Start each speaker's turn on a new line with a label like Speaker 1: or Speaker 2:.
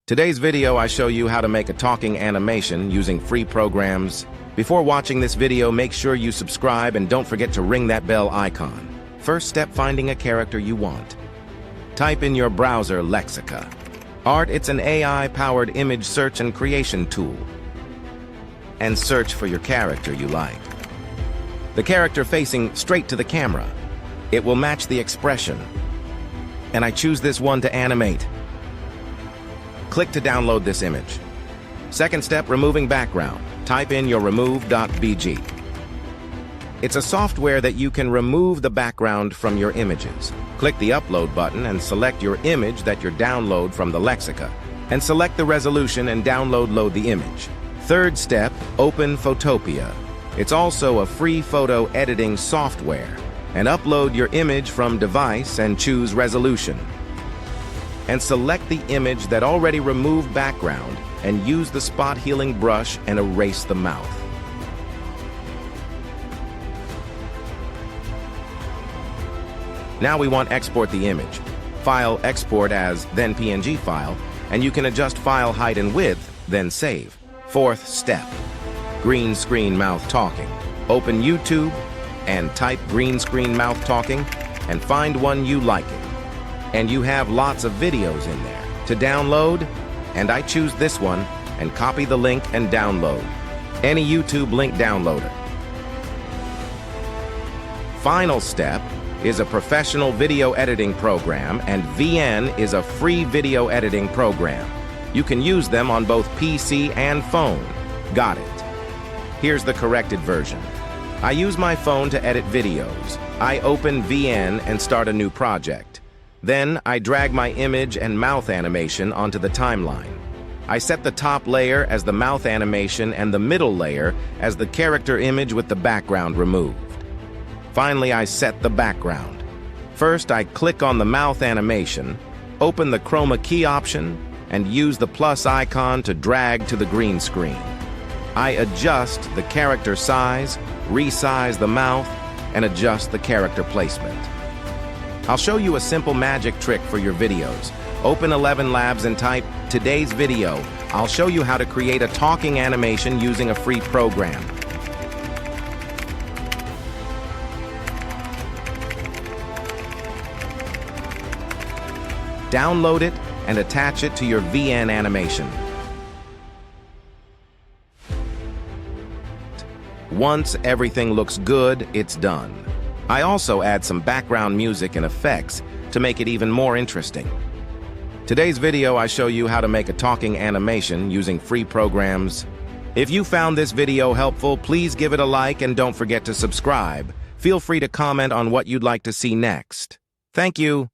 Speaker 1: Today's video, I show you how to make a talking animation using free programs. Before watching this video, make sure you subscribe and don't forget to ring that bell icon. First step, finding a character you want. Type in your browser Lexica. Art, it's an AI-powered image search and creation tool. And search for your character you like. The character facing straight to the camera. It will match the expression. And I choose this one to animate. Click to download this image. Second step, removing background. Type in your remove.bg. It's a software that you can remove the background from your images. Click the upload button and select your image that you download from the Lexica. And select the resolution and load the image. Third step, open Photopea. It's also a free photo editing software. And upload your image from device and choose resolution. And select the image that already removed background and use the spot healing brush and erase the mouth. Now we want to export the image. File, export as, then PNG file, and you can adjust file height and width, then save. Fourth step, green screen mouth talking. Open YouTube and type green screen mouth talking and find one you like it. And you have lots of videos in there to download, and I choose this one and copy the link and download. Any YouTube link downloader. Final step is a professional video editing program, and VN is a free video editing program. You can use them on both PC and phone. Got it. Here's the corrected version. I use my phone to edit videos. I open VN and start a new project. Then I drag my image and mouth animation onto the timeline. I set the top layer as the mouth animation and the middle layer as the character image with the background removed. Finally, I set the background. First, I click on the mouth animation, open the chroma key option, and use the plus icon to drag to the green screen. I adjust the character size, resize the mouth, and adjust the character placement. I'll show you a simple magic trick for your videos. Open ElevenLabs and type today's video. I'll show you how to create a talking animation using a free program. Download it and attach it to your VN animation. Once everything looks good, it's done. I also add some background music and effects to make it even more interesting. Today's video, I show you how to make a talking animation using free programs. If you found this video helpful, please give it a like and don't forget to subscribe. Feel free to comment on what you'd like to see next. Thank you.